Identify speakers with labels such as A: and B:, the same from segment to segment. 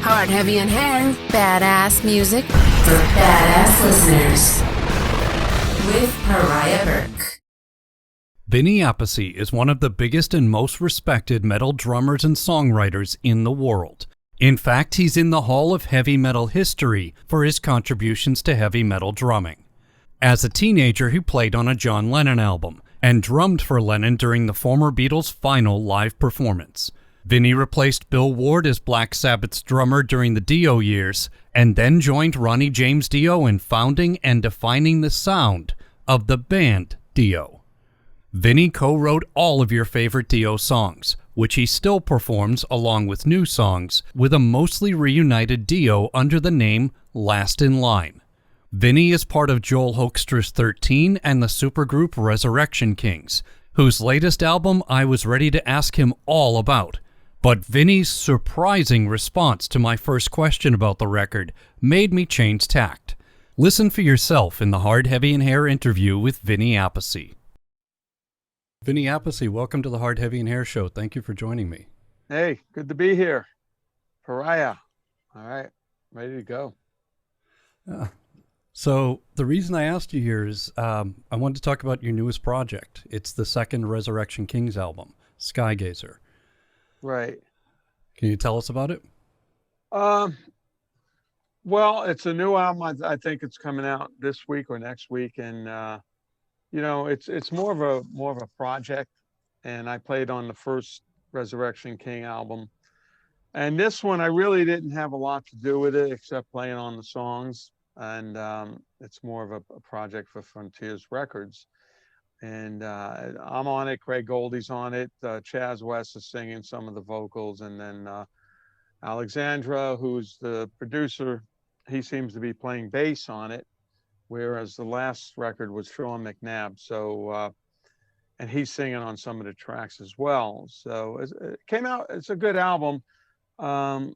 A: Hard, heavy, and hair. Badass music for badass listeners. With Pariah Burke.
B: Vinny Appice is one of the biggest and most respected metal drummers and songwriters in the world. In fact, he's in the Hall of Heavy Metal History for his contributions to heavy metal drumming. As a teenager, he played on a John Lennon album and drummed for Lennon during the former Beatles' final live performance. Vinny replaced Bill Ward as Black Sabbath's drummer during the Dio years, and then joined Ronnie James Dio in founding and defining the sound of the band Dio. Vinny co-wrote all of your favorite Dio songs, which he still performs along with new songs, with a mostly reunited Dio under the name Last in Line. Vinny is part of Joel Hoekstra's 13 and the supergroup Resurrection Kings, whose latest album I was ready to ask him all about. But Vinny's surprising response to my first question about the record made me change tact. Listen for yourself in the Hard, Heavy, and Hair interview with Vinny Appice. Vinny Appice, welcome to the Hard, Heavy, and Hair show. Thank you for joining me.
C: Hey, good to be here. Pariah. All right, ready to go.
B: So the reason I asked you here is I wanted to talk about your newest project. It's the second Resurrection Kings album, Skygazer.
C: Right.
B: Can you tell us about it?
C: Well, it's a new album. I think it's coming out this week or next week, and it's more of a project. And I played on the first Resurrection King album, and this one I really didn't have a lot to do with it except playing on the songs. And it's more of a project for Frontiers Records. And I'm on it. Craig Goldie's on it. Chaz West is singing some of the vocals. And then Alexandra, who's the producer, he seems to be playing bass on it, whereas the last record was Sean McNabb. So, and he's singing on some of the tracks as well. So it came out. It's a good album. I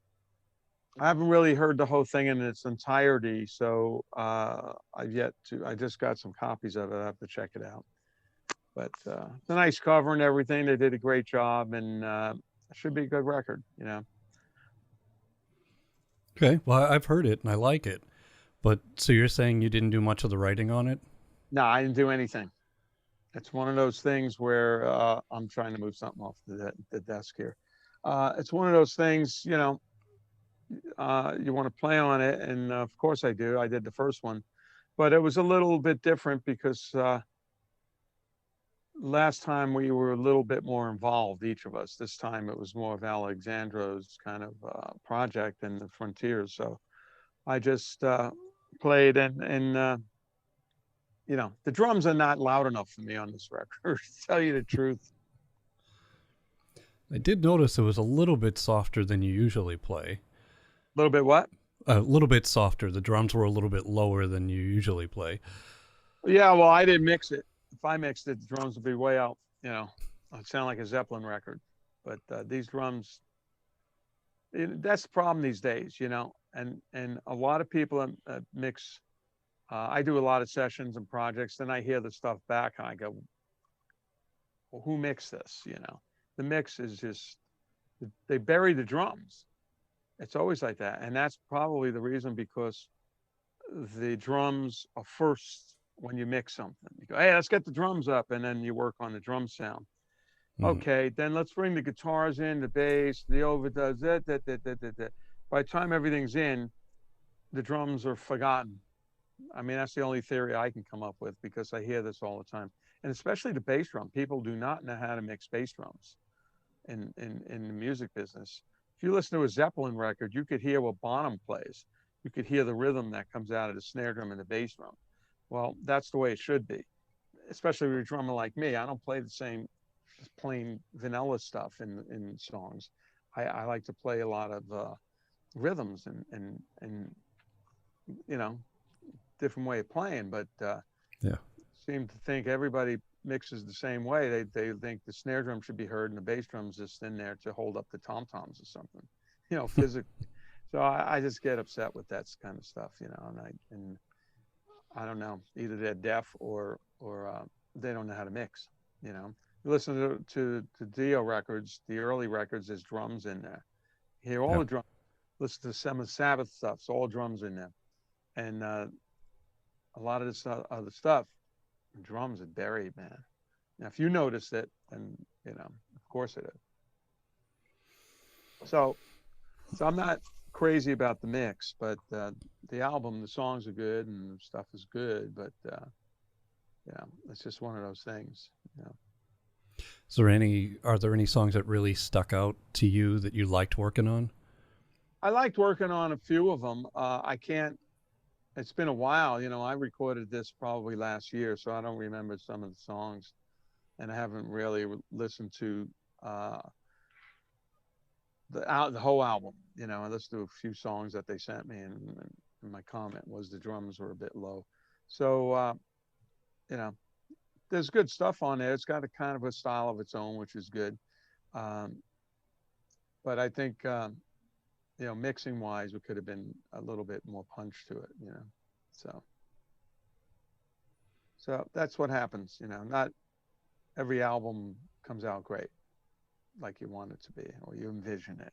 C: haven't really heard the whole thing in its entirety, so I just got some copies of it. I have to check it out. But it's a nice cover and everything. They did a great job, and it should be a good record,
B: Okay, well, I've heard it and I like it. But so you're saying you didn't do much of the writing on it?
C: No, I didn't do anything. It's one of those things where I'm trying to move something off the desk here. It's one of those things, you want to play on it, and of course I do. I did the first one, but it was a little bit different because last time we were a little bit more involved, each of us. This time it was more of Alexandra's kind of project and the Frontiers. So I just played, and the drums are not loud enough for me on this record, to tell you the truth.
B: I did notice it was a little bit softer than you usually play.
C: A little bit what?
B: A little bit softer. The drums were a little bit lower than you usually play.
C: Yeah, well, I didn't mix it. If I mixed it, the drums would be way out. It'd sound like a Zeppelin record. But these drums, that's the problem these days, And a lot of people mix. I do a lot of sessions and projects. Then I hear the stuff back, and I go, "Well, who mixed this?" The mix is just they bury the drums. It's always like that. And that's probably the reason, because the drums are first when you mix something. You go, hey, let's get the drums up, and then you work on the drum sound. Okay, then let's bring the guitars in, the bass, the overdubs, that. By the time everything's in, the drums are forgotten. I mean, that's the only theory I can come up with, because I hear this all the time. And especially the bass drum. People do not know how to mix bass drums in the music business. If you listen to a Zeppelin record, you could hear what Bonham plays. You could hear the rhythm that comes out of the snare drum and the bass drum. Well, that's the way it should be, especially with a drummer like me. I don't play the same plain vanilla stuff in songs. I like to play a lot of rhythms and different way of playing. But seem to think everybody mixes the same way. They think the snare drum should be heard and the bass drum's just in there to hold up the tom-toms or something, physically. So I just get upset with that kind of stuff, and I don't know, either they're deaf or they don't know how to mix, You listen to Dio records, the early records, there's drums in there. You hear all the drums. listen to some of the Sabbath stuff. It's all drums in there, and a lot of this other stuff, drums are buried, man. Now, if you notice it, then of course it is. So I'm not crazy about the mix, but the album, the songs are good and the stuff is good, but it's just one of those things.
B: Are there any songs that really stuck out to you that you liked working on?
C: I liked working on a few of them. It's been a while, I recorded this probably last year, so I don't remember some of the songs, and I haven't really listened to the whole album. I listened to a few songs that they sent me, and my comment was the drums were a bit low. So, there's good stuff on there. It's got a kind of a style of its own, which is good. But I think, mixing wise, it could have been a little bit more punch to it, So that's what happens, not every album comes out great like you want it to be, or you envision it,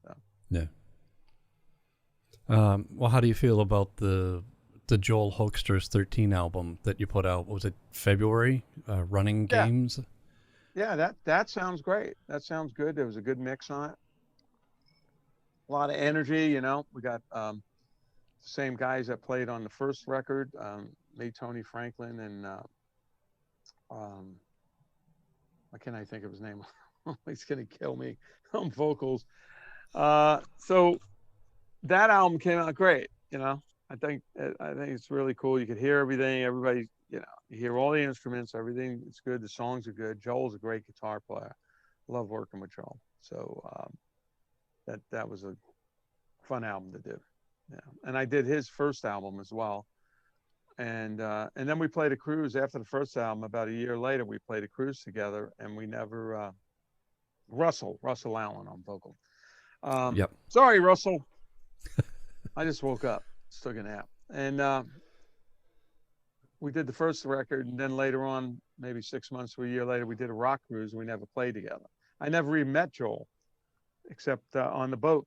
C: so.
B: Yeah. Well, how do you feel about the Joel Hoekstra's 13 album that you put out? Was it February? Running Games?
C: Yeah, that sounds great. That sounds good. There was a good mix on it. A lot of energy, we got the same guys that played on the first record, me, Tony Franklin, and why can't I think of his name? He's gonna kill me on vocals. So that album came out great. I think it's really cool. You could hear everything. Everybody, you hear all the instruments. Everything is good. The songs are good. Joel's a great guitar player. Love working with Joel. So that was a fun album to do. Yeah, and I did his first album as well. And then we played a cruise after the first album. About a year later, we played a cruise together, and we never. Russell Allen on vocal.
B: Yep.
C: Sorry, Russell. I just woke up, took a nap, and we did the first record, and then later on, maybe 6 months or a year later, we did a rock cruise, and we never played together. I never even met Joel, except on the boat.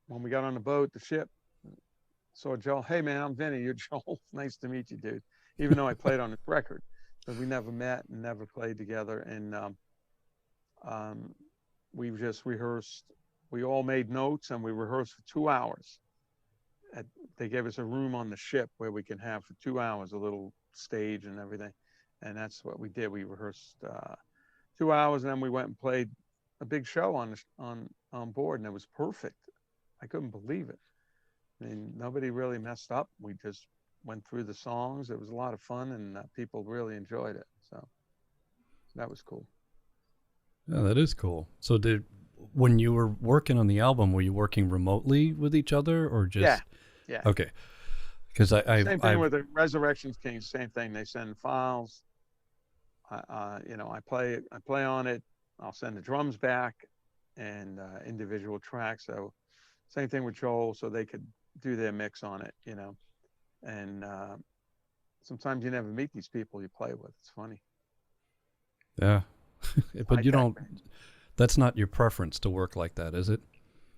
C: When we got on the boat, the ship, saw Joel. Hey, man, I'm Vinny. You're Joel. Nice to meet you, dude. Even though I played on the record, but we never met and never played together. And we just rehearsed. We all made notes, and we rehearsed for 2 hours. They gave us a room on the ship where we can have for 2 hours a little stage and everything, and that's what we did. We rehearsed 2 hours, and then we went and played a big show on board, and it was perfect. I couldn't believe it. I mean, nobody really messed up. We just went through the songs. It was a lot of fun, and people really enjoyed it. So that was cool.
B: Yeah, that is cool. So when you were working on the album, were you working remotely with each other, or just? Yeah. Okay. Because
C: same thing with the Resurrections Kings. Same thing. They send files. I play on it. I'll send the drums back and individual tracks. So same thing with Joel, so they could do their mix on it, And sometimes you never meet these people you play with. It's funny.
B: Yeah. But you don't. That's not your preference to work like that, is it?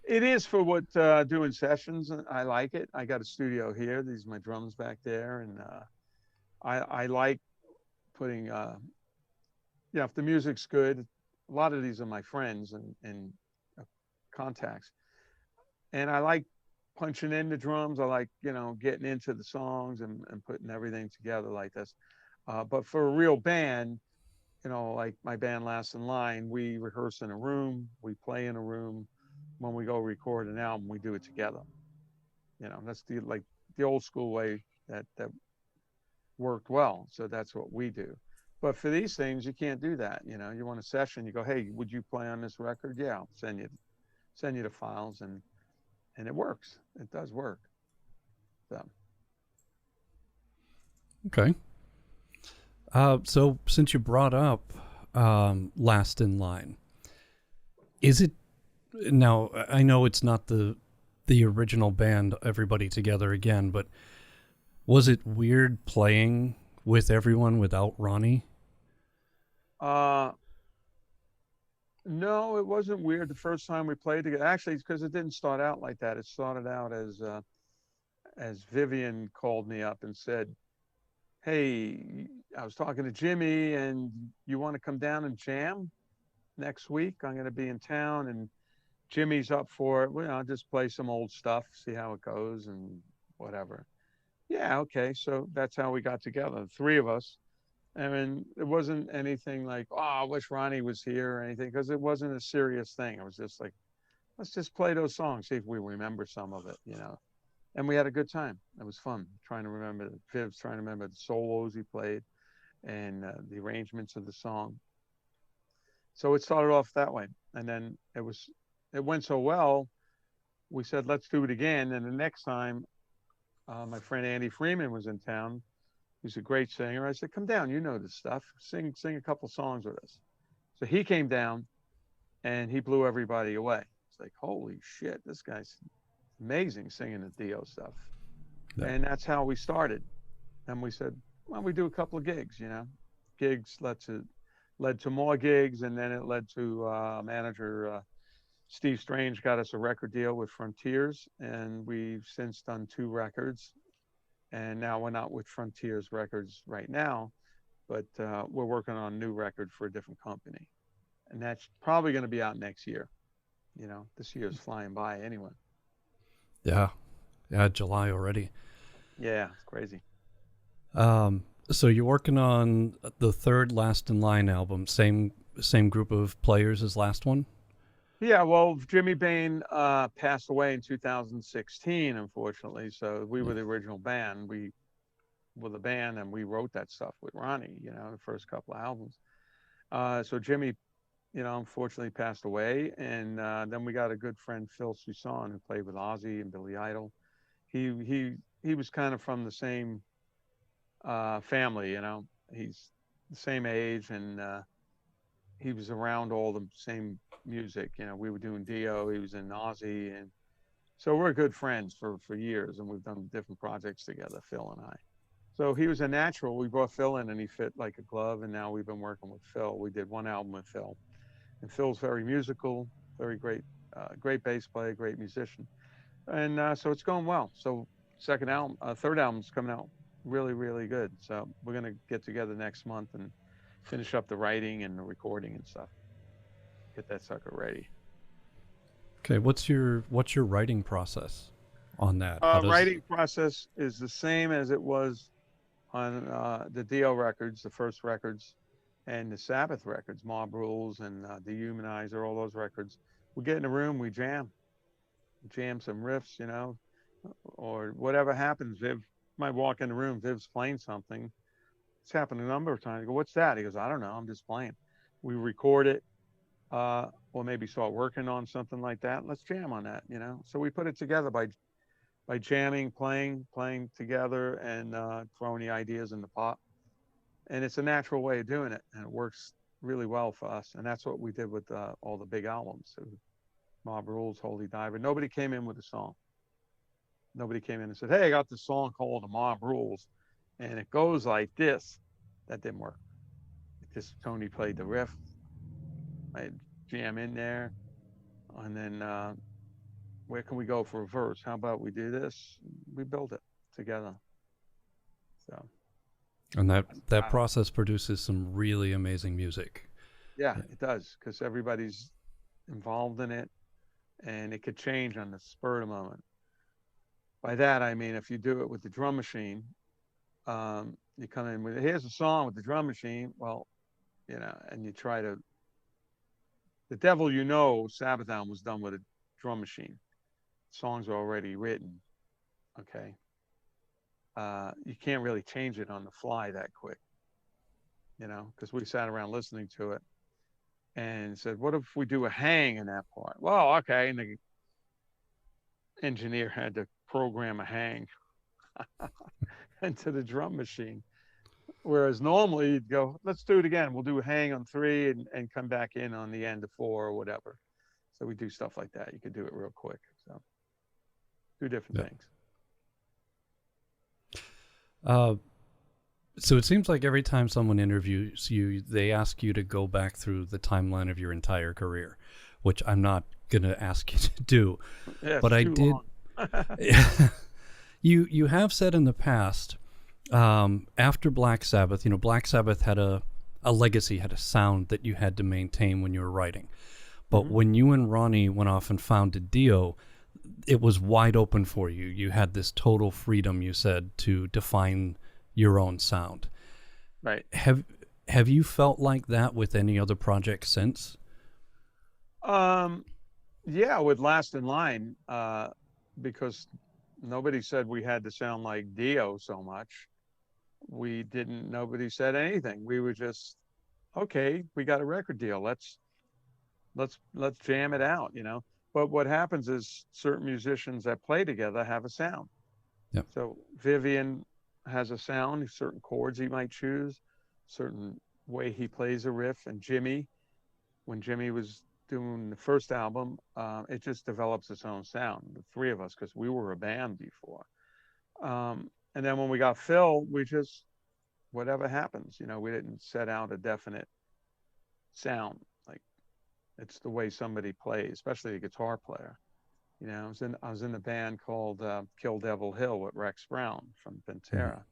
C: It is for what doing sessions. I like it. I got a studio here. These are my drums back there, and I like putting. If the music's good, a lot of these are my friends and contacts, and I like punching in the drums. I like getting into the songs and putting everything together like this. But for a real band, like my band Last in Line, we rehearse in a room, we play in a room. When we go record an album, we do it together. That's the old school way that worked well. So that's what we do. But for these things, you can't do that. You want a session, you go, hey, would you play on this record? Yeah, I'll send you the files, and it works. It does work. So.
B: Okay. So since you brought up Last in Line, is it now? I know it's not the original band, everybody together again, but was it weird playing with everyone without Ronnie?
C: No, it wasn't weird the first time we played together. Actually, it's because it didn't start out like that. It started out as Vivian called me up and said, "Hey, I was talking to Jimmy, and you want to come down and jam next week? I'm going to be in town, and Jimmy's up for it. Well, I'll just play some old stuff, see how it goes, and whatever." Yeah, okay. So that's how we got together, the three of us. I mean, it wasn't anything like, "Oh, I wish Ronnie was here," or anything, because it wasn't a serious thing. It was just like, let's just play those songs, see if we remember some of it. And we had a good time. It was fun trying to remember Viv's trying to remember the solos he played and the arrangements of the song. So it started off that way, and then it went so well. We said, let's do it again. And the next time, my friend Andy Freeman was in town. He's a great singer. I said, come down. You know this stuff. Sing a couple songs with us. So he came down and he blew everybody away. It's like, holy shit, this guy's amazing singing the Dio stuff.
B: Yeah.
C: And that's how we started. And we said, why don't we do a couple of gigs. Gigs led to more gigs. And then it led to manager Steve Strange got us a record deal with Frontiers. And we've since done 2 records. And now we're not with Frontiers Records right now, but we're working on a new record for a different company. And that's probably going to be out next year. This year is flying by anyway.
B: Yeah. Yeah, July already.
C: Yeah, it's crazy.
B: So you're working on the third Last in Line album, same group of players as last one?
C: Yeah, well, Jimmy Bain passed away in 2016, unfortunately. So we were the original band. We were the band, and we wrote that stuff with Ronnie, the first couple of albums. So Jimmy, unfortunately passed away. And then we got a good friend, Phil Soussan, who played with Ozzy and Billy Idol. He was kind of from the same family, He's the same age, and he was around all the same music. We were doing Dio, he was in Ozzy, and so we're good friends for years, and we've done different projects together, Phil and I. So he was a natural. We brought Phil in, and he fit like a glove, and now we've been working with Phil. We did one album with Phil, and Phil's very musical, very great, great bass player, great musician, and so it's going well. So third album's coming out really, really good. So we're gonna get together next month and finish up the writing and the recording and stuff. Get that sucker ready.
B: Okay, what's your writing process on that?
C: Writing process is the same as it was on the Dio records, the first records, and the Sabbath records, Mob Rules and Dehumanizer, all those records. We get in a room, we jam some riffs, or whatever happens. Viv might walk in the room, Viv's playing something. It's happened a number of times. I go, what's that? He goes, I don't know, I'm just playing. We record it, or maybe start working on something like that. Let's jam on that, So we put it together by jamming, playing together, and throwing the ideas in the pot. And it's a natural way of doing it, and it works really well for us. And that's what we did with all the big albums. So Mob Rules, Holy Diver. Nobody came in with a song. Nobody came in and said, hey, I got this song called The Mob Rules, and it goes like this. That didn't work. Tony played the riff. I jam in there, and then where can we go for a verse? How about we do this? We build it together. So.
B: And that process produces some really amazing music.
C: Yeah, it does, because everybody's involved in it, and it could change on the spur of the moment. By that, I mean, if you do it with the drum machine, you come in with, here's a song with the drum machine. Well, and you try to, The Devil Sabbath album was done with a drum machine. Songs are already written. Okay. You can't really change it on the fly that quick, because we sat around listening to it and said, what if we do a hang in that part? Well, okay. And the engineer had to program a hang into the drum machine. Whereas normally you'd go, let's do it again. We'll do a hang on 3 and come back in on the end of 4 or whatever. So we do stuff like that. You could do it real quick. So 2 different things.
B: So it seems like every time someone interviews you, they ask you to go back through the timeline of your entire career, which I'm not going to ask you to do.
C: Yeah,
B: But
C: it's
B: I
C: too
B: did.
C: long.
B: You have said in the past, after Black Sabbath, Black Sabbath had a legacy, had a sound that you had to maintain when you were writing. But when you and Ronnie went off and founded Dio, it was wide open for you. You had this total freedom, you said, to define your own sound.
C: Right.
B: Have you felt like that with any other project since?
C: Yeah, with Last in Line, because nobody said we had to sound like Dio so much. Nobody said anything. We were just, okay, we got a record deal. Let's jam it out, you know. But what happens is certain musicians that play together have a sound.
B: Yep.
C: So Vivian has a sound, certain chords he might choose, certain way he plays a riff. And Jimmy, when Jimmy was doing the first album, it just develops its own sound, the three of us, because we were a band before. And then when we got Phil, we just, whatever happens, you know, we didn't set out a definite sound. Like, it's the way somebody plays, especially a guitar player. You know, I was in a band called Kill Devil Hill with Rex Brown from Pantera.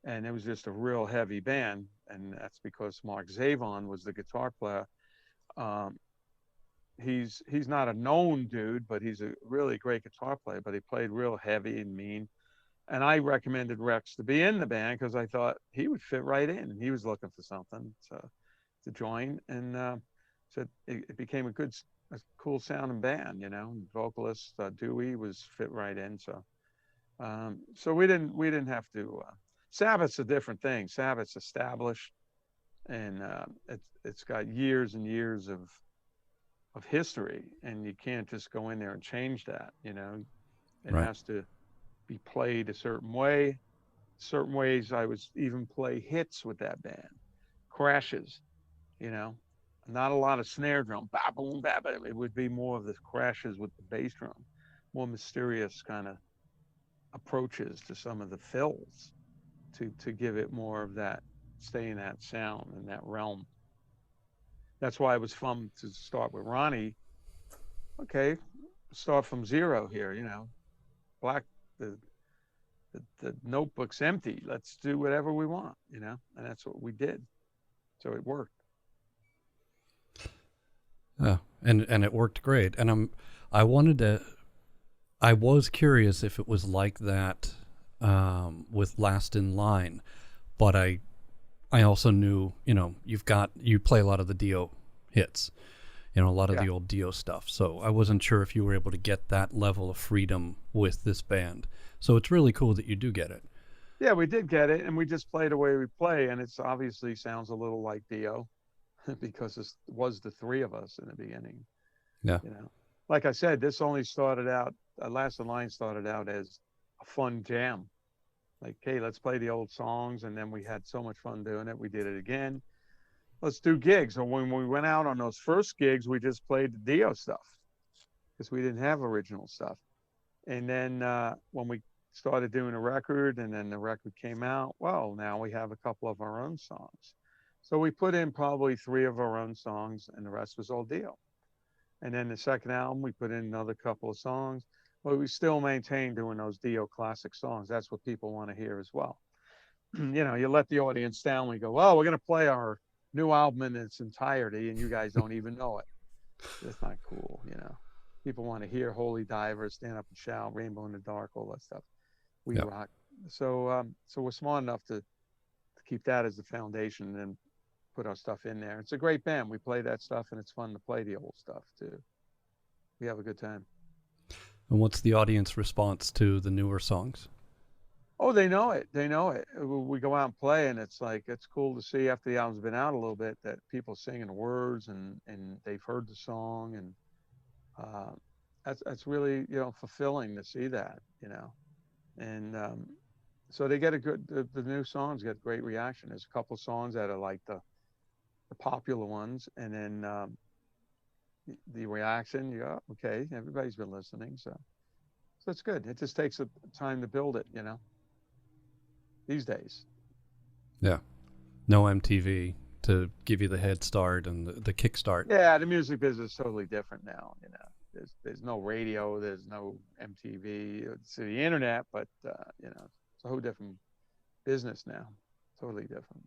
C: And it was just a real heavy band. And that's because Mark Zavon was the guitar player. He's not a known dude, but he's a really great guitar player, but he played real heavy and mean. And I recommended Rex to be in the band because I thought he would fit right in. And he was looking for something to join. And so it became a cool sounding band, you know. Vocalist Dewey was fit right in. So we didn't have to. Sabbath's a different thing. Sabbath's established, and it's got years and years of history, and you can't just go in there and change that. You know, it
B: Right.
C: has to be played a certain way. Certain ways I would even play hits with that band, crashes. You know, not a lot of snare drum, ba boom, ba ba. It would be more of the crashes with the bass drum, more mysterious kind of approaches to some of the fills to give it more of that, stay in that sound in that realm. That's why it was fun to start with Ronnie. Okay, start from zero here. You know, black the notebook's empty. Let's do whatever we want. You know, and that's what we did. So it worked.
B: Yeah, and it worked great. And I wanted to. I was curious if it was like that with Last in Line, but I also knew, you play a lot of the Dio hits, a lot of the old Dio stuff. So I wasn't sure if you were able to get that level of freedom with this band. So it's really cool that you do get it.
C: Yeah, we did get it, and we just play the way we play, and it's obviously sounds a little like Dio because it was the three of us in the beginning.
B: Yeah.
C: You know, like I said, this only started out, Last in Line started out as a fun jam. Like, hey, let's play the old songs, and then we had so much fun doing it. We did it again. Let's do gigs. And when we went out on those first gigs, we just played the Dio stuff because we didn't have original stuff. And then when we started doing a record, and then the record came out, well, now we have a couple of our own songs. So we put in probably 3 of our own songs, and the rest was all Dio. And then the second album, we put in another couple of songs, but we still maintain doing those Dio classic songs. That's what people want to hear as well. You let the audience down. We go, oh, we're going to play our new album in its entirety, and you guys don't even know it. That's not cool, People want to hear Holy Diver, Stand Up and Shout, Rainbow in the Dark, all that stuff. We rock. So we're smart enough to keep that as the foundation and put our stuff in there. It's a great band. We play that stuff, and it's fun to play the old stuff too. We have a good time.
B: And what's the audience response to the newer songs?
C: Oh, they know it. They know it. We go out and play, and it's cool to see after the album's been out a little bit that people singing the words and they've heard the song, and that's really fulfilling to see that, and so they get the new songs get great reaction. There's a couple of songs that are like the popular ones, and then the reaction, you go, okay, everybody's been listening, so it's good. It just takes a time to build it, these days.
B: Yeah. No MTV to give you the head start and the kickstart.
C: Yeah, the music business is totally different now. There's no radio, there's no MTV, it's the internet, but it's a whole different business now. Totally different.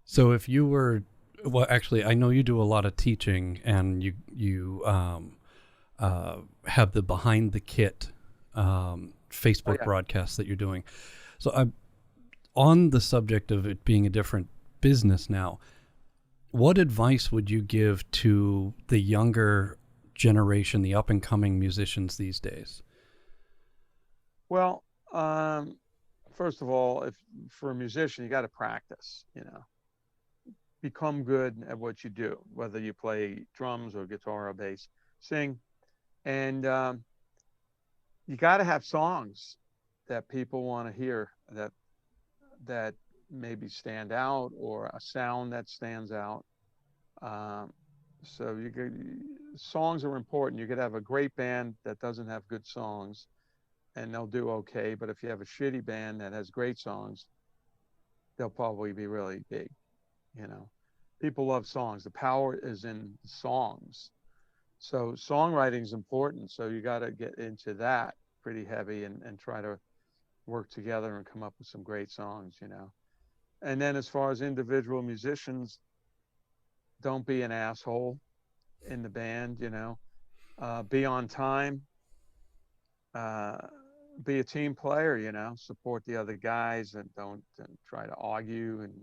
B: So if you were, well, actually, I know you do a lot of teaching, and you have the Behind the Kit Facebook broadcast that you're doing. So I'm on the subject of it being a different business now. What advice would you give to the younger generation, the up and coming musicians these days?
C: Well, first of all, if for a musician, you got to practice. Become good at what you do, whether you play drums or guitar or bass, sing, and you got to have songs that people want to hear, that maybe stand out, or a sound that stands out. So songs are important. You could have a great band that doesn't have good songs, and they'll do okay. But if you have a shitty band that has great songs, they'll probably be really big. People love songs. The power is in songs. So songwriting is important. So you got to get into that pretty heavy and try to work together and come up with some great songs, And then as far as individual musicians, don't be an asshole in the band, be on time, be a team player, support the other guys, and don't try to argue, and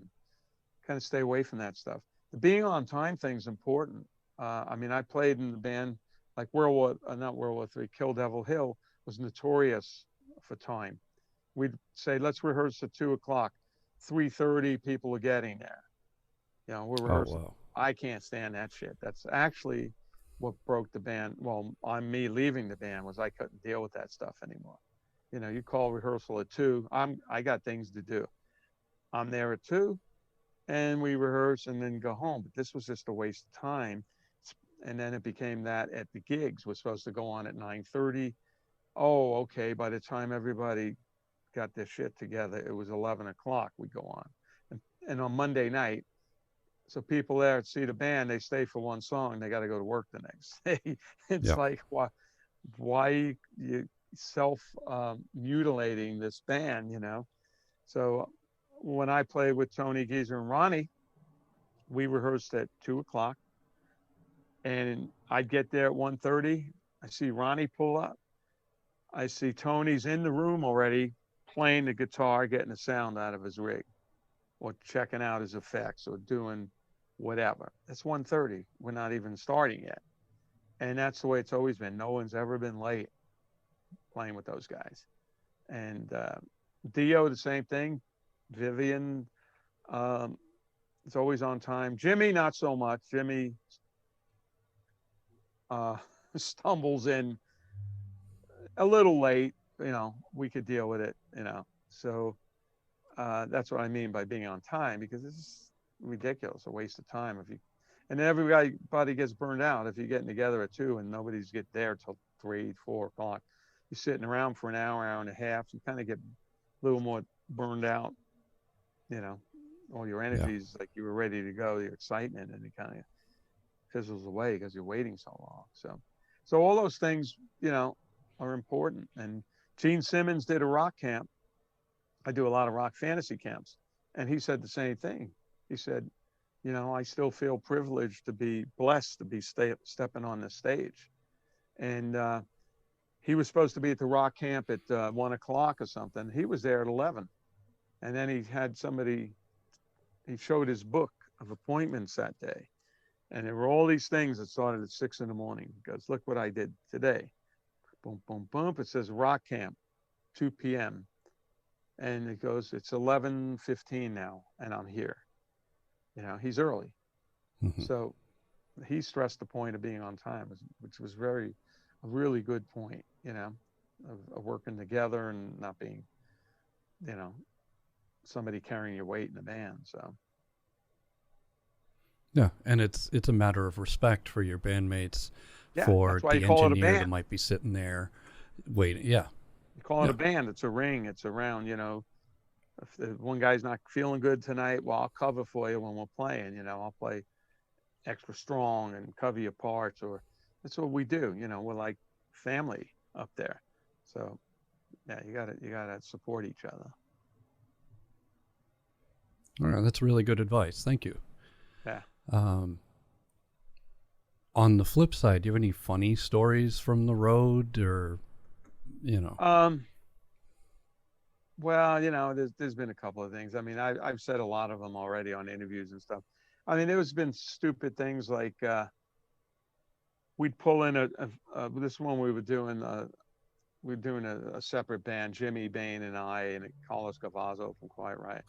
C: kind of stay away from that stuff. The being on time thing is important. I played in the band like not World War III, Kill Devil Hill was notorious for time. We'd say, let's rehearse at 2:00. 3:30, people are getting there. We're rehearsing.
B: Oh, wow.
C: I can't stand that shit. That's actually what broke the band. Well, on me leaving the band was I couldn't deal with that stuff anymore. You call rehearsal at 2. I got things to do. I'm there at 2. And we rehearse and then go home. But this was just a waste of time. And then it became that at the gigs. We're supposed to go on at 9:30. Oh, okay. By the time everybody got their shit together, it was 11:00. We go on. And on Monday night, so people there see the band, they stay for one song. They got to go to work the next day. It's like, why you self-mutilating this band, So when I played with Tony, Geezer, and Ronnie, we rehearsed at 2:00, and I'd get there at 1:30. I see Ronnie pull up. I see Tony's in the room already playing the guitar, getting the sound out of his rig, or checking out his effects, or doing whatever. It's 1:30. We're not even starting yet. And that's the way it's always been. No one's ever been late playing with those guys. And Dio, the same thing. Vivian, it's always on time. Jimmy, not so much. Jimmy stumbles in a little late. We could deal with it. So that's what I mean by being on time, because it's ridiculous, a waste of time. And then everybody gets burned out if you're getting together at 2 and nobody's get there till 3, 4 o'clock. You're sitting around for an hour and a half. You kind of get a little more burned out. All your energies, like you were ready to go, your excitement, and it kind of fizzles away because you're waiting so long. So all those things, are important. And Gene Simmons did a rock camp. I do a lot of rock fantasy camps, and he said the same thing. He said, I still feel privileged to be blessed to be stepping on this stage. And he was supposed to be at the rock camp at 1:00 or something. He was there at 11. And then he showed his book of appointments that day. And there were all these things that started at 6 a.m. He goes, look what I did today. Boom, boom, boom. It says rock camp, 2 p.m. And it goes, it's 11:15 now, and I'm here. He's early. Mm-hmm. So he stressed the point of being on time, which was a really good point, of working together and not being, somebody carrying your weight in the band. So
B: yeah, and it's a matter of respect for your bandmates, for the engineer that might be sitting there waiting. Yeah,
C: you call it a band. It's a ring. It's around. if the one guy's not feeling good tonight, well, I'll cover for you when we're playing. You know, I'll play extra strong and cover your parts, or that's what we do. You know, we're like family up there. So yeah, you gotta support each other.
B: All right, that's really good advice. Thank you.
C: Yeah.
B: On the flip side, do you have any funny stories from the road, or, you know?
C: Well, you know, there's been a couple of things. I mean, I've said a lot of them already on interviews and stuff. I mean, there's been stupid things like we'd pull in this one we were doing. We were doing a separate band, Jimmy Bain and I, and Carlos Cavazzo from Quiet Riot.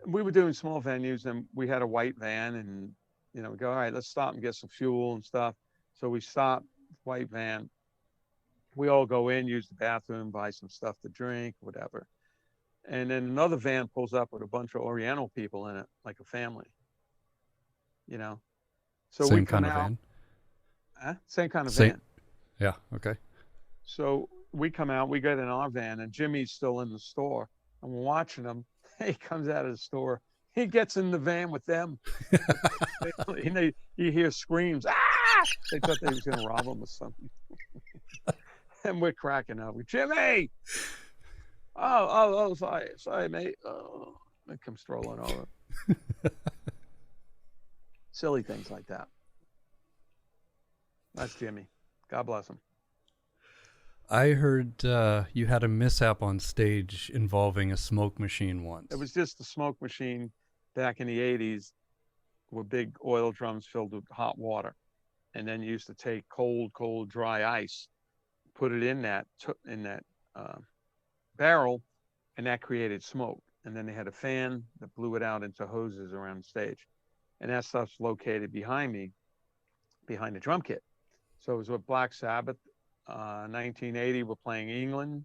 C: We were doing small venues, and we had a white van, and you know, we go, all right, let's stop and get some fuel and stuff. So we stop, white van. We all go in, use the bathroom, buy some stuff to drink, whatever. And then another van pulls up with a bunch of Oriental people in it, like a family. You know, so
B: Same
C: we come
B: kind of
C: out.
B: van?
C: Same kind of
B: Same.
C: van.
B: Yeah. Okay.
C: So we come out, we get in our van, and Jimmy's still in the store, and we're watching him. He comes out of the store. He gets in the van with them. You hear screams. Ah! They thought they was going to rob him or something. And we're cracking up. Jimmy! Oh, sorry, mate. Oh, they come strolling over. Silly things like that. That's Jimmy. God bless him.
B: I heard you had a mishap on stage involving a smoke machine once.
C: It was just a smoke machine back in the 80s with big oil drums filled with hot water. And then you used to take cold, dry ice, put it in that barrel, and that created smoke. And then they had a fan that blew it out into hoses around the stage. And that stuff's located behind me, behind the drum kit. So it was with Black Sabbath. 1980, we're playing England,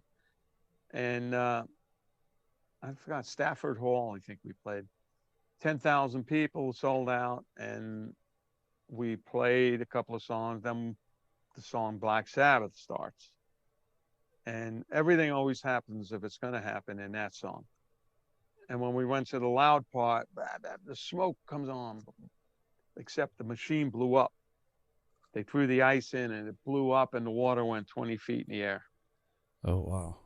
C: and I forgot, Stafford Hall, I think we played. 10,000 people, sold out, and we played a couple of songs. Then the song Black Sabbath starts, and everything always happens if it's going to happen in that song. And when we went to the loud part, the smoke comes on, except the machine blew up. They threw the ice in, and it blew up, and the water went 20 feet in the air.
B: Oh, wow.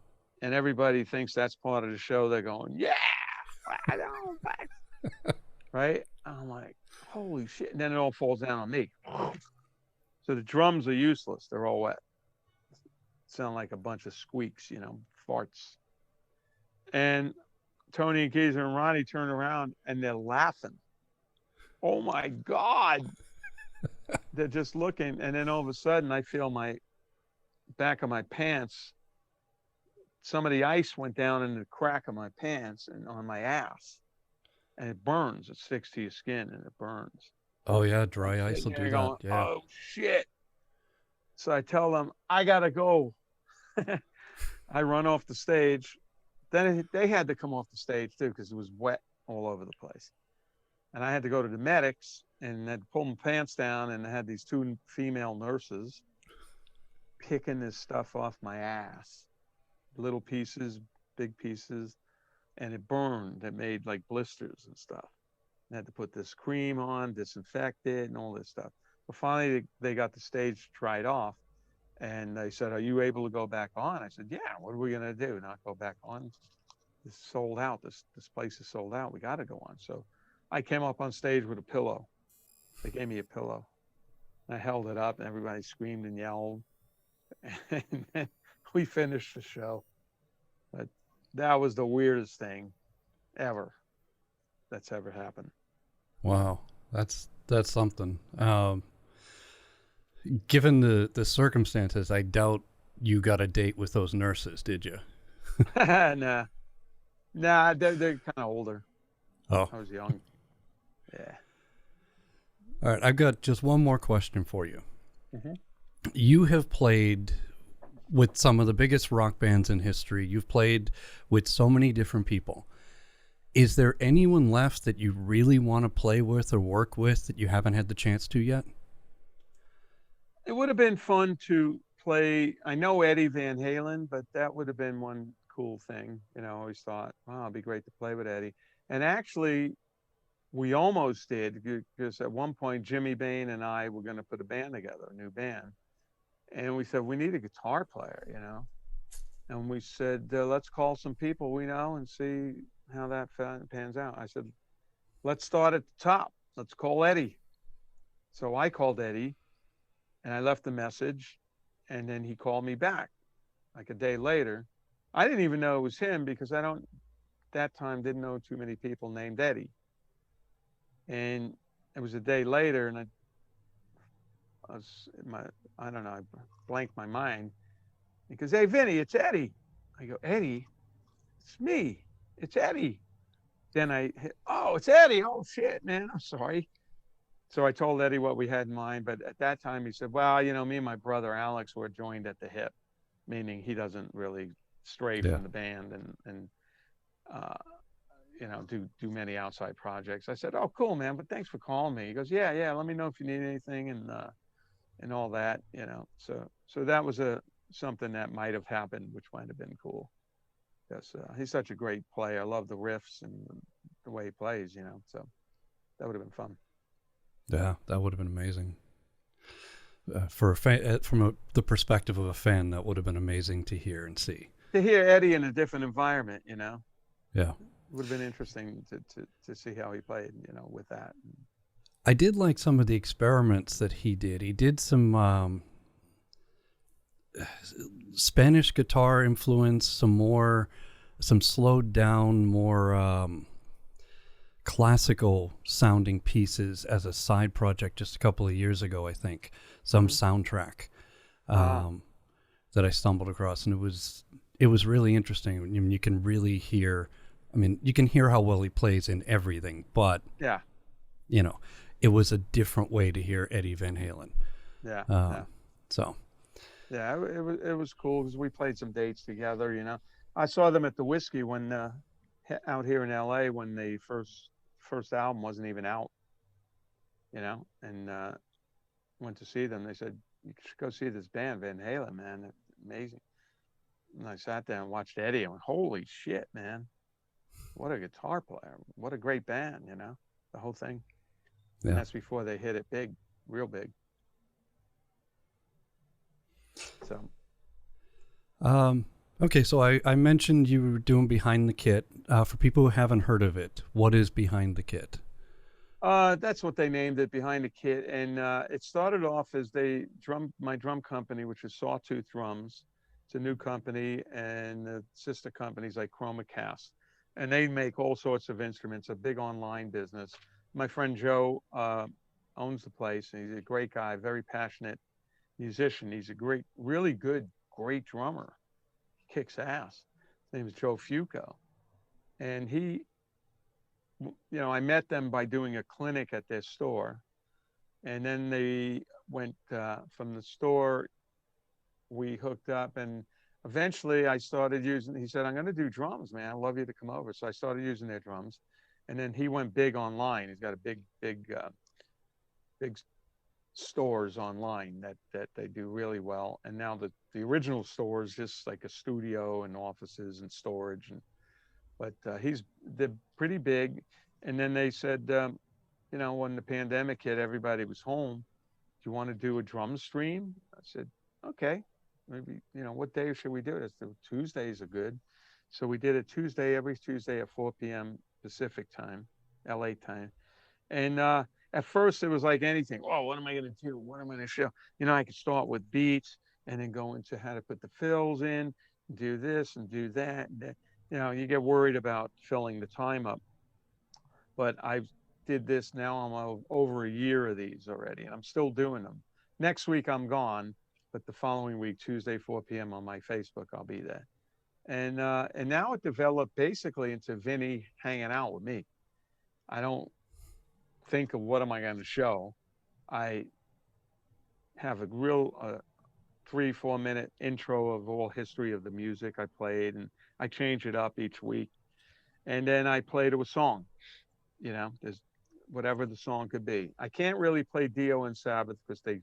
C: And everybody thinks that's part of the show. They're going, yeah, right? I'm like, holy shit. And then it all falls down on me. So the drums are useless. They're all wet. Sound like a bunch of squeaks, you know, farts. And Tony and Geezer and Ronnie turn around, and they're laughing. Oh, my God. They're just looking, and then all of a sudden I feel my back of my pants, some of the ice went down in the crack of my pants and on my ass, and it burns. It sticks to your skin and it burns.
B: Oh yeah, dry ice will do that.
C: Going,
B: yeah.
C: Oh shit. So I tell them, I gotta go. I run off the stage. Then they had to come off the stage too, because it was wet all over the place. And I had to go to the medics and had to pull my pants down, and I had these two female nurses picking this stuff off my ass, little pieces, big pieces, and it burned. It made like blisters and stuff. I had to put this cream on, disinfect it, and all this stuff. But finally, they got the stage dried off, and they said, "Are you able to go back on?" I said, "Yeah." What are we gonna do? Not go back on? It's sold out. This place is sold out. We got to go on. So I came up on stage with a pillow. They gave me a pillow. I held it up, and everybody screamed and yelled. And then we finished the show. But that was the weirdest thing ever that's ever happened.
B: Wow, that's something. Given the circumstances, I doubt you got a date with those nurses, did you?
C: Nah, they're kind of older.
B: Oh,
C: I was young. Yeah.
B: All right, I've got just one more question for you.
C: Mm-hmm.
B: You have played with some of the biggest rock bands in history. You've played with so many different people. Is there anyone left that you really want to play with or work with that you haven't had the chance to yet?
C: It would have been fun to play. I know Eddie Van Halen, but that would have been one cool thing. You know, I always thought, wow, it'd be great to play with Eddie. And actually, we almost did, because at one point, Jimmy Bain and I were going to put a band together, a new band. And we said, we need a guitar player, you know. And we said, let's call some people we know and see how that pans out. I said, let's start at the top. Let's call Eddie. So I called Eddie and I left a message, and then he called me back like a day later. I didn't even know it was him, because that time didn't know too many people named Eddie. And it was a day later, and I don't know, I blanked my mind. He goes, hey, Vinny, it's Eddie. I go, Eddie? It's me. It's Eddie. Then I hit, oh, it's Eddie. Oh, shit, man. I'm sorry. So I told Eddie what we had in mind. But at that time, he said, well, you know, me and my brother Alex were joined at the hip, meaning he doesn't really stray from the band and you know, do many outside projects. I said, oh, cool, man. But thanks for calling me. He goes, yeah. Let me know if you need anything and all that, you know. So that was something that might have happened, which might have been cool. Because he's such a great player. I love the riffs and the way he plays, you know. So that would have been fun.
B: Yeah, that would have been amazing. For a fan, from the perspective of a fan, that would have been amazing to hear and see.
C: To hear Eddie in a different environment, you know.
B: Yeah.
C: It would have been interesting to see how he played, you know, with that.
B: I did like some of the experiments that he did. He did some Spanish guitar influence, some slowed down, more classical sounding pieces as a side project just a couple of years ago, I think. Some soundtrack that I stumbled across, and it was really interesting. I mean, you can really hear, you can hear how well he plays in everything, but
C: yeah,
B: you know, it was a different way to hear Eddie Van Halen.
C: Yeah.
B: So.
C: Yeah, it was cool because we played some dates together, you know. I saw them at the Whiskey when out here in LA when the first album wasn't even out, you know, and went to see them. They said, you should go see this band, Van Halen, man. It's amazing. And I sat there and watched Eddie and went, holy shit, man. What a guitar player. What a great band, you know, the whole thing. Yeah. And that's before they hit it big, real big. So.
B: Okay, so I mentioned you were doing Behind the Kit. For people who haven't heard of it, what is Behind the Kit?
C: That's what they named it, Behind the Kit. And it started off as my drum company, which is Sawtooth Drums. It's a new company, and the sister companies like ChromaCast. And they make all sorts of instruments, a big online business. My friend Joe owns the place, and he's a great guy, very passionate musician. He's a really good, great drummer. He kicks ass. His name is Joe Fuco. And he, you know, I met them by doing a clinic at their store. And then they went from the store, we hooked up, and eventually I started using, he said, I'm going to do drums, man. I'd love you to come over. So I started using their drums. And then he went big online. He's got a big stores online that they do really well. And now the original store is just like a studio and offices and storage. But they're pretty big. And then they said, you know, when the pandemic hit, everybody was home. Do you want to do a drum stream? I said, okay, maybe, you know, what day should we do it? Tuesdays are good. So we did it every Tuesday at 4 p.m. Pacific time, LA time. And at first it was like anything. Oh, what am I going to do? What am I going to show? You know, I could start with beats and then go into how to put the fills in, do this and do that. You know, you get worried about filling the time up. But I did this now. I'm over a year of these already, and I'm still doing them. Next week I'm gone, but the following week, Tuesday, 4 p.m. on my Facebook, I'll be there. And now it developed basically into Vinny hanging out with me. I don't think of what am I going to show. I have a real 3-4 minute intro of all history of the music I played, and I change it up each week. And then I play to a song, you know, there's whatever the song could be. I can't really play Dio and Sabbath because they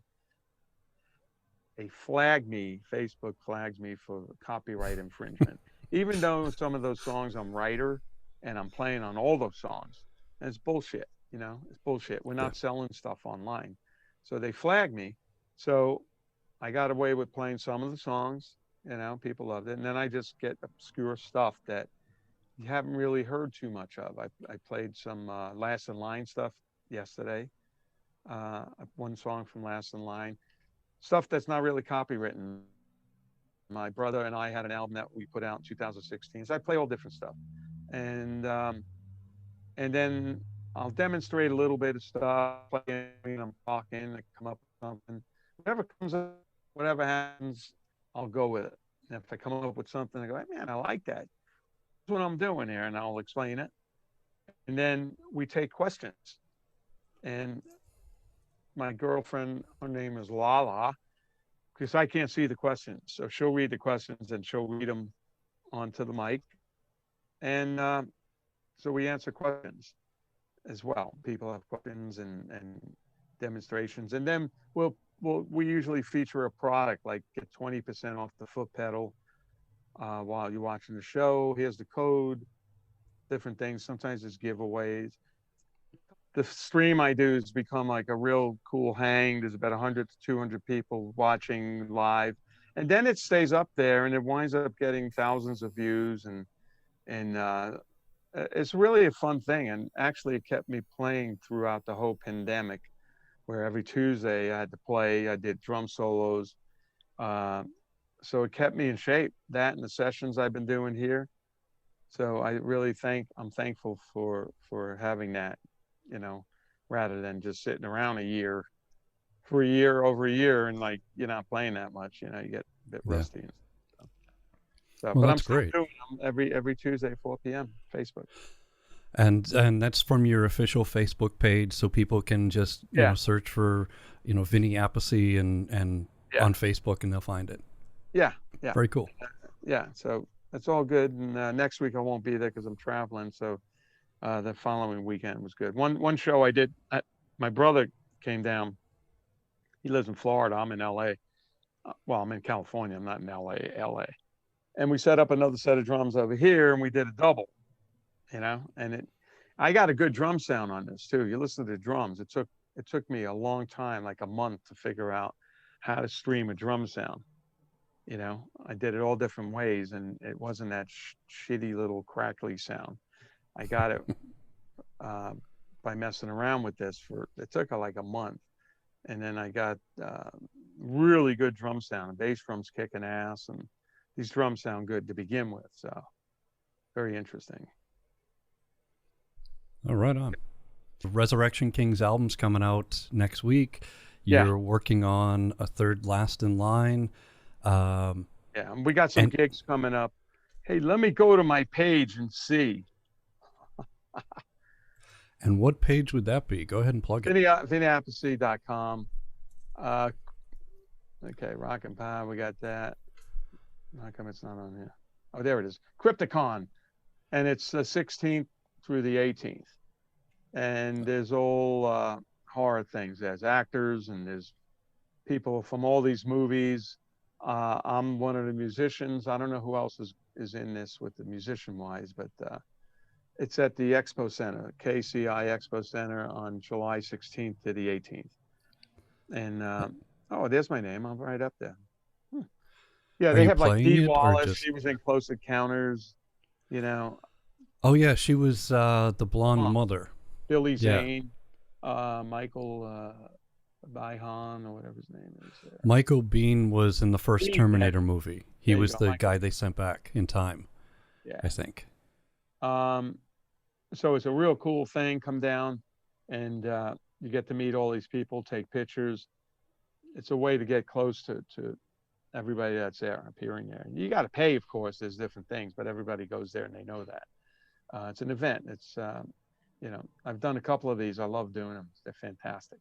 C: flag me, Facebook flags me for copyright infringement. even though some of those songs I'm writer and I'm playing on all those songs. And it's bullshit, it's bullshit. We're
B: Yeah.
C: not selling stuff online. So they flagged me. So I got away with playing some of the songs, people loved it. And then I just get obscure stuff that you haven't really heard too much of. I played some Last in Line stuff yesterday. One song from Last in Line, stuff that's not really copywritten. My brother and I had an album that we put out in 2016. So I play all different stuff, and then I'll demonstrate a little bit of stuff. I'm talking, I come up with something. Whatever comes up, whatever happens, I'll go with it. And if I come up with something, I go, hey, man, I like that. That's what I'm doing here, and I'll explain it. And then we take questions. And my girlfriend, her name is Lala, because I can't see the questions. So she'll read the questions and she'll read them onto the mic. And so we answer questions as well. People have questions and demonstrations. And then we usually feature a product, like get 20% off the foot pedal while you're watching the show. Here's the code, different things. Sometimes there's giveaways. The stream I do has become like a real cool hang. There's about 100 to 200 people watching live, and then it stays up there, and it winds up getting thousands of views, and it's really a fun thing. And actually, it kept me playing throughout the whole pandemic, where every Tuesday I had to play. I did drum solos, so it kept me in shape. That and the sessions I've been doing here. So I'm thankful for having that. Rather than just sitting around over a year, and like you're not playing that much, you get a bit rusty. And stuff. So,
B: Well,
C: but I'm
B: that's
C: still
B: great.
C: doing them every Tuesday, 4 p.m. Facebook.
B: And that's from your official Facebook page, so people can just search for Vinny Appice and on Facebook, and they'll find it.
C: Yeah.
B: Very cool.
C: Yeah. So that's all good. And next week I won't be there because I'm traveling. So. The following weekend was good. One show I did, my brother came down. He lives in Florida. I'm in LA. Well, I'm in California. I'm not in LA. And we set up another set of drums over here, and we did a double, and I got a good drum sound on this too. You listen to the drums. It took me a long time, like a month, to figure out how to stream a drum sound. I did it all different ways, and it wasn't that shitty little crackly sound. I got it by messing around with this it took like a month. And then I got really good drum sound. The bass drum's kicking ass, and these drums sound good to begin with. So very interesting.
B: Oh, right on. Resurrection King's album's coming out next week. You're working on a third Last in Line.
C: And we got some gigs coming up. Hey, let me go to my page and see.
B: And what page would that be? Go ahead and plug it.
C: VinnyAppice.com. Okay, Rock and Power, we got that. How come it's not on here? Oh, there it is. Crypticon. And it's the 16th through the 18th. And there's all horror things. There's actors, and there's people from all these movies. I'm one of the musicians. I don't know who else is in this with the musician-wise, but it's at the Expo Center, KCI Expo Center, on July 16th to the 18th. And there's my name. I'm right up there. Yeah, they have like Dee Wallace. She was in Close Encounters,
B: Oh yeah, she was the blonde mother.
C: Billy Zane, Michael Bihan, or whatever his name is.
B: Michael Biehn was in the first Terminator movie. He was the guy they sent back in time, I think.
C: So it's a real cool thing. Come down, and you get to meet all these people, take pictures. It's a way to get close to everybody that's there, appearing there. You got to pay, of course. There's different things, but everybody goes there, and they know that. It's an event. It's I've done a couple of these. I love doing them. They're fantastic.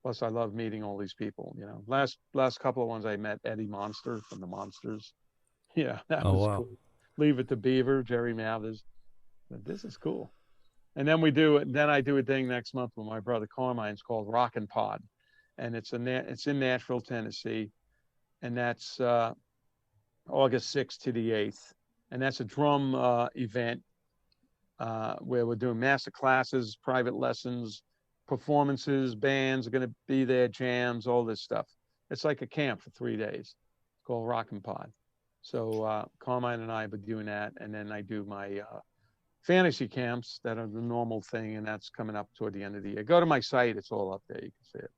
C: Plus, I love meeting all these people. Last couple of ones I met Eddie Monster from the Monsters. Yeah, that was cool. Leave It to Beaver, Jerry Mathers. But this is cool. And then I do a thing next month with my brother Carmine. It's called Rockin' Pod, and it's in Nashville, Tennessee, and that's August 6th to the 8th. and that's a drum event where we're doing master classes, private lessons, performances, bands are going to be there, jams, all this stuff. It's like a camp for 3 days. It's called Rockin' Pod. So Carmine and I will be doing that, and then I do my fantasy camps that are the normal thing, and that's coming up toward the end of the year. Go to my site; it's all up there. You can see it.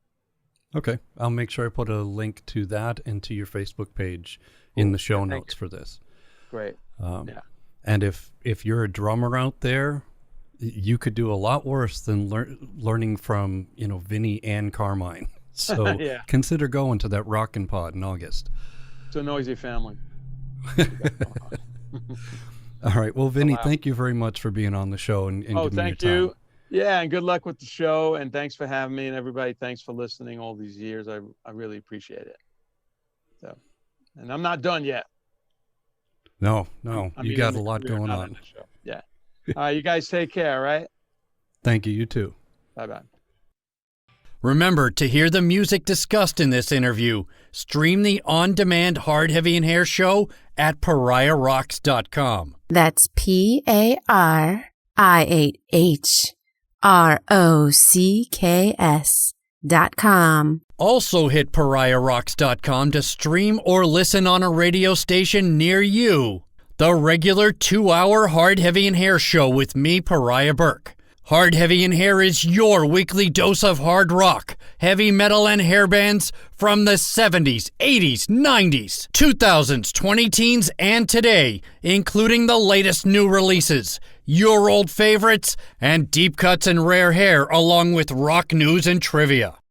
B: Okay, I'll make sure I put a link to that and to your Facebook page in the show notes for this.
C: Great. Yeah.
B: And if you're a drummer out there, you could do a lot worse than learning from Vinny and Carmine. So
C: Yeah.
B: Consider going to that Rockin' Pod in August.
C: It's a noisy family.
B: All right. Well, Vinny, thank you very much for being on the show and giving me your time.
C: Thank you. Yeah, and good luck with the show. And thanks for having me. And everybody, thanks for listening all these years. I really appreciate it. So, and I'm not done yet.
B: No, you got a lot going on.
C: Yeah. All right, you guys take care, all right?
B: Thank you. You too.
C: Bye-bye.
B: Remember, to hear the music discussed in this interview, stream the on-demand Hard, Heavy, and Hair show at pariahrocks.com.
A: That's PARIAHROCKS.com.
B: Also hit pariahrocks.com to stream or listen on a radio station near you. The regular 2-hour Hard, Heavy, and Hair show with me, Pariah Burke. Hard, Heavy, and Hair is your weekly dose of hard rock, heavy metal, and hair bands from the 70s, 80s, 90s, 2000s, 20-teens, and today, including the latest new releases, your old favorites, and deep cuts and rare hair, along with rock news and trivia.